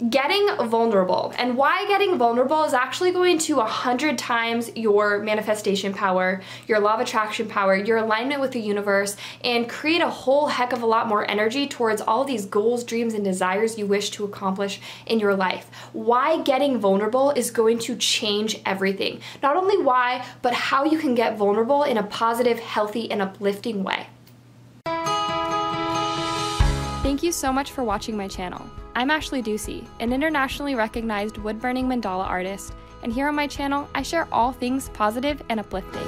Getting vulnerable, and why getting vulnerable is actually going to 100 times your manifestation power, your law of attraction power, your alignment with the universe, and create a whole heck of a lot more energy towards all these goals, dreams, and desires you wish to accomplish in your life. Why getting vulnerable is going to change everything. Not only why, but how you can get vulnerable in a positive, healthy, and uplifting way. Thank you so much for watching my channel. I'm Ashley Ducey, an internationally recognized wood-burning mandala artist, and here on my channel, I share all things positive and uplifting.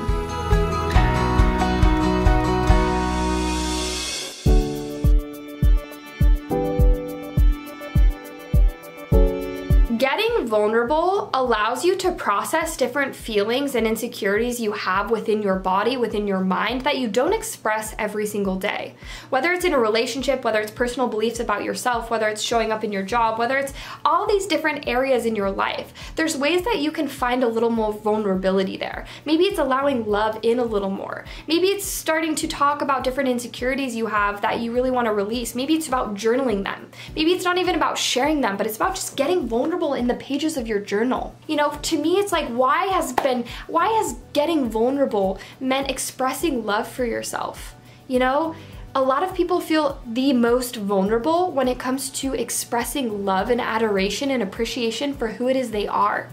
Getting vulnerable allows you to process different feelings and insecurities you have within your body, within your mind, that you don't express every single day. Whether it's in a relationship, whether it's personal beliefs about yourself, whether it's showing up in your job, whether it's all these different areas in your life, there's ways that you can find a little more vulnerability there. Maybe it's allowing love in a little more. Maybe it's starting to talk about different insecurities you have that you really want to release. Maybe it's about journaling them. Maybe it's not even about sharing them, but it's about just getting vulnerable in the pages of your journal. You know, to me, it's like, why has getting vulnerable meant expressing love for yourself? You know, a lot of people feel the most vulnerable when it comes to expressing love and adoration and appreciation for who it is they are.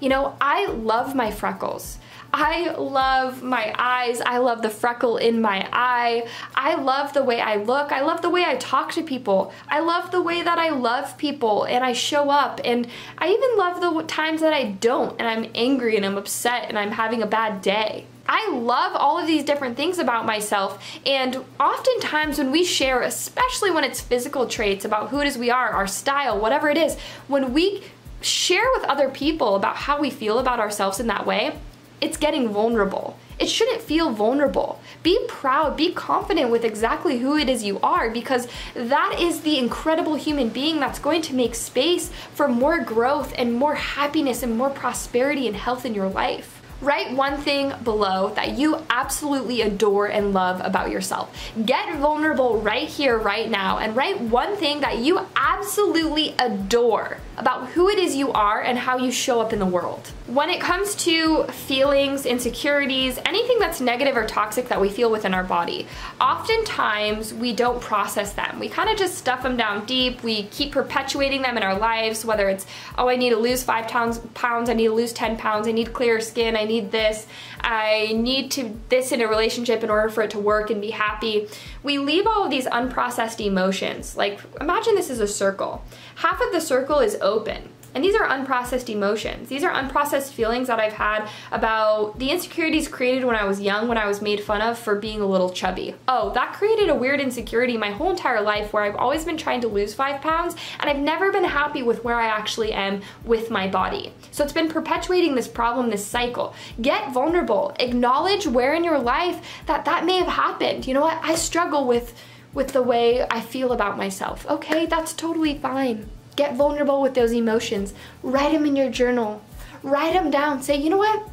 You know, I love my freckles. I love my eyes. I love the freckle in my eye. I love the way I look. I love the way I talk to people. I love the way that I love people and I show up. And I even love the times that I don't and I'm angry and I'm upset and I'm having a bad day. I love all of these different things about myself, and oftentimes when we share, especially when it's physical traits about who it is we are, our style, whatever it is, when we share with other people about how we feel about ourselves in that way, it's getting vulnerable. It shouldn't feel vulnerable. Be proud, be confident with exactly who it is you are, because that is the incredible human being that's going to make space for more growth and more happiness and more prosperity and health in your life. Write one thing below that you absolutely adore and love about yourself. Get vulnerable right here, right now, and write one thing that you absolutely adore about who it is you are and how you show up in the world. When it comes to feelings, insecurities, anything that's negative or toxic that we feel within our body, oftentimes we don't process them. We kind of just stuff them down deep. We keep perpetuating them in our lives, whether it's, oh, I need to lose 5 pounds, I need to lose 10 pounds, I need clearer skin, I need this, I need to this in a relationship in order for it to work and be happy. We leave all of these unprocessed emotions. Like, imagine this is a circle. Half of the circle is open. And these are unprocessed emotions. These are unprocessed feelings that I've had about the insecurities created when I was young, when I was made fun of for being a little chubby. Oh, that created a weird insecurity my whole entire life where I've always been trying to lose 5 pounds and I've never been happy with where I actually am with my body. So it's been perpetuating this problem, this cycle. Get vulnerable. Acknowledge where in your life that may have happened. You know what? I struggle with the way I feel about myself. Okay, that's totally fine. Get vulnerable with those emotions. Write them in your journal. Write them down. Say, you know what?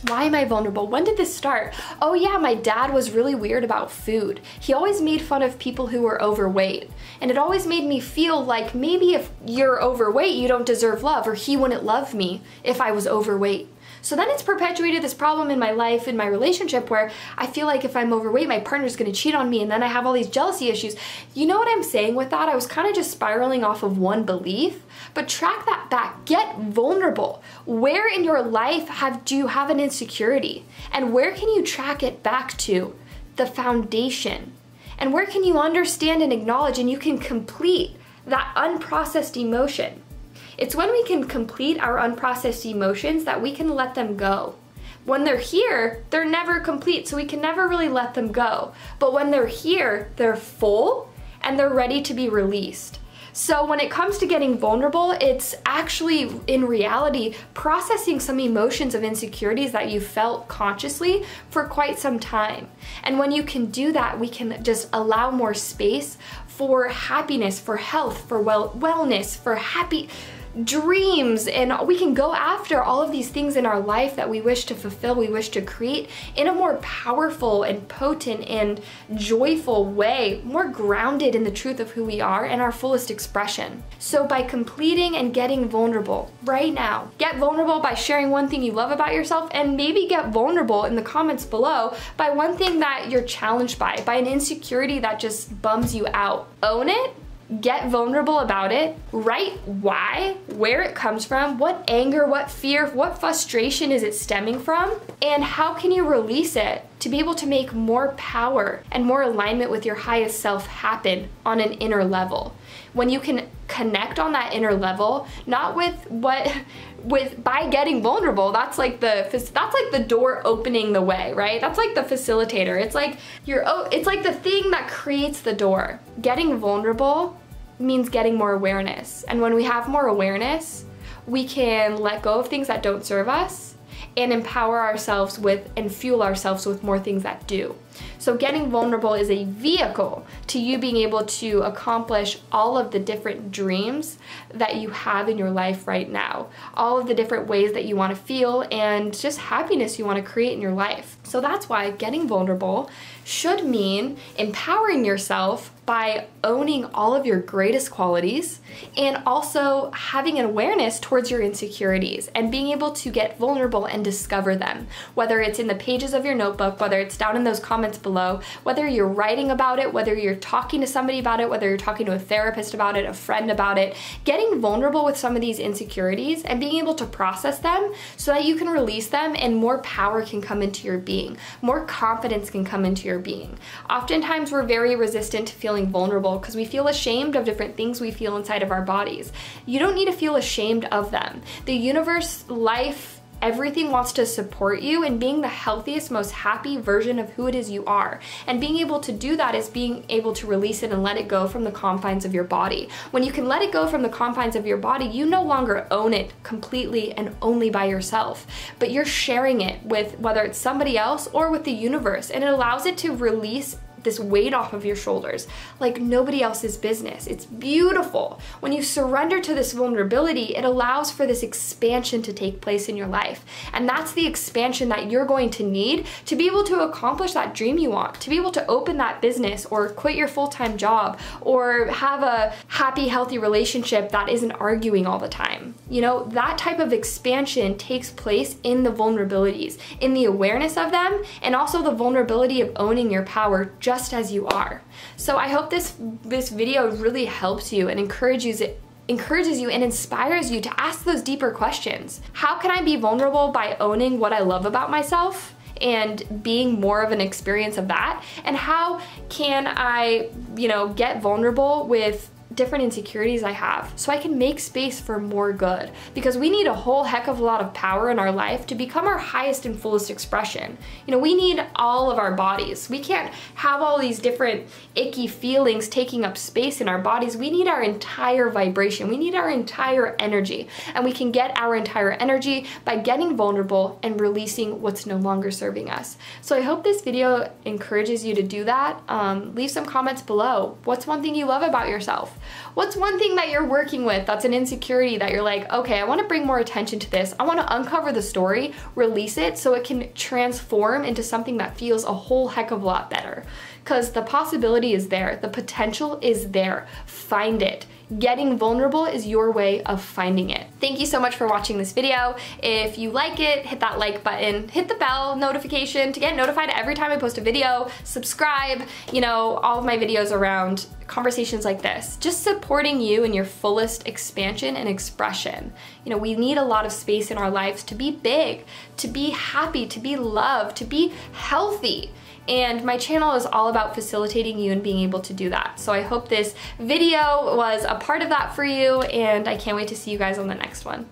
Why am I vulnerable? When did this start? Oh yeah, my dad was really weird about food. He always made fun of people who were overweight. And it always made me feel like maybe if you're overweight, you don't deserve love, or he wouldn't love me if I was overweight. So then it's perpetuated this problem in my life, in my relationship, where I feel like if I'm overweight, my partner's gonna cheat on me, and then I have all these jealousy issues. You know what I'm saying with that? I was kind of just spiraling off of one belief, but track that back. Get vulnerable. Where in your life do you have an insecurity? And where can you track it back to? The foundation. And where can you understand and acknowledge and you can complete that unprocessed emotion? It's when we can complete our unprocessed emotions that we can let them go. When they're here, they're never complete, so we can never really let them go. But when they're here, they're full and they're ready to be released. So when it comes to getting vulnerable, it's actually, in reality, processing some emotions of insecurities that you felt consciously for quite some time. And when you can do that, we can just allow more space for happiness, for health, for wellness, for dreams, and we can go after all of these things in our life that we wish to fulfill, we wish to create in a more powerful and potent and joyful way, more grounded in the truth of who we are and our fullest expression. So by completing and getting vulnerable right now, get vulnerable by sharing one thing you love about yourself, and maybe get vulnerable in the comments below by one thing that you're challenged by an insecurity that just bums you out. Own it. Get vulnerable about it, write why, where it comes from, what anger, what fear, what frustration is it stemming from, and how can you release it to be able to make more power and more alignment with your highest self happen on an inner level. When you can connect on that inner level, not by getting vulnerable, that's like the door opening the way, right? That's like the facilitator. It's like it's like the thing that creates the door. Getting vulnerable means getting more awareness. And when we have more awareness, we can let go of things that don't serve us and empower ourselves with and fuel ourselves with more things that do. So getting vulnerable is a vehicle to you being able to accomplish all of the different dreams that you have in your life right now, all of the different ways that you want to feel and just happiness you want to create in your life. So that's why getting vulnerable should mean empowering yourself by owning all of your greatest qualities and also having an awareness towards your insecurities and being able to get vulnerable and discover them, whether it's in the pages of your notebook, whether it's down in those comments below, whether you're writing about it, whether you're talking to somebody about it, whether you're talking to a therapist about it, a friend about it. Getting vulnerable with some of these insecurities and being able to process them so that you can release them and more power can come into your being, more confidence can come into your being. Oftentimes we're very resistant to feeling vulnerable because we feel ashamed of different things we feel inside of our bodies. You don't need to feel ashamed of them. The universe, life, everything wants to support you in being the healthiest, most happy version of who it is you are. And being able to do that is being able to release it and let it go from the confines of your body. When you can let it go from the confines of your body, you no longer own it completely and only by yourself, but you're sharing it with whether it's somebody else or with the universe, and it allows it to release this weight off of your shoulders like nobody else's business. It's beautiful. When you surrender to this vulnerability, it allows for this expansion to take place in your life. And that's the expansion that you're going to need to be able to accomplish that dream you want, to be able to open that business or quit your full-time job or have a happy, healthy relationship that isn't arguing all the time. You know, that type of expansion takes place in the vulnerabilities, in the awareness of them, and also the vulnerability of owning your power just as you are. So I hope this video really helps you and encourages you and inspires you to ask those deeper questions. How can I be vulnerable by owning what I love about myself and being more of an experience of that? And how can I, get vulnerable with different insecurities I have so I can make space for more good? Because we need a whole heck of a lot of power in our life to become our highest and fullest expression. We need all of our bodies. We can't have all these different icky feelings taking up space in our bodies. We need our entire vibration. We need our entire energy. And we can get our entire energy by getting vulnerable and releasing what's no longer serving us. So I hope this video encourages you to do that. Leave some comments below. What's one thing you love about yourself? What's one thing that you're working with that's an insecurity that you're like, okay, I want to bring more attention to this. I want to uncover the story, release it so it can transform into something that feels a whole heck of a lot better. Because the possibility is there. The potential is there. Find it. Getting vulnerable is your way of finding it. Thank you so much for watching this video. If you like it, hit that like button, hit the bell notification to get notified every time I post a video, subscribe, all of my videos around conversations like this, just supporting you in your fullest expansion and expression. We need a lot of space in our lives to be big, to be happy, to be loved, to be healthy. And my channel is all about facilitating you and being able to do that. So I hope this video was a part of that for you, and I can't wait to see you guys on the next one.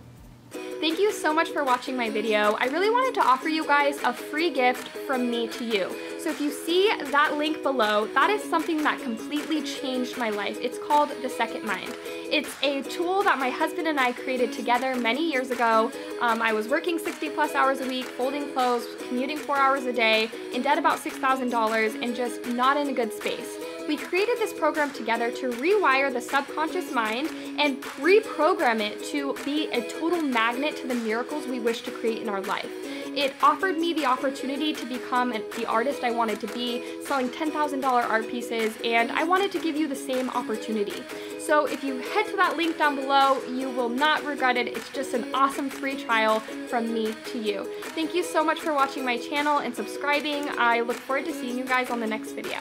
Thank you so much for watching my video. I really wanted to offer you guys a free gift from me to you. So if you see that link below, that is something that completely changed my life. It's called The Second Mind. It's a tool that my husband and I created together many years ago. I was working 60+ hours a week, folding clothes, commuting 4 hours a day, in debt about $6,000, and just not in a good space. We created this program together to rewire the subconscious mind and reprogram it to be a total magnet to the miracles we wish to create in our life. It offered me the opportunity to become the artist I wanted to be, selling $10,000 art pieces, and I wanted to give you the same opportunity. So if you head to that link down below, you will not regret it. It's just an awesome free trial from me to you. Thank you so much for watching my channel and subscribing. I look forward to seeing you guys on the next video.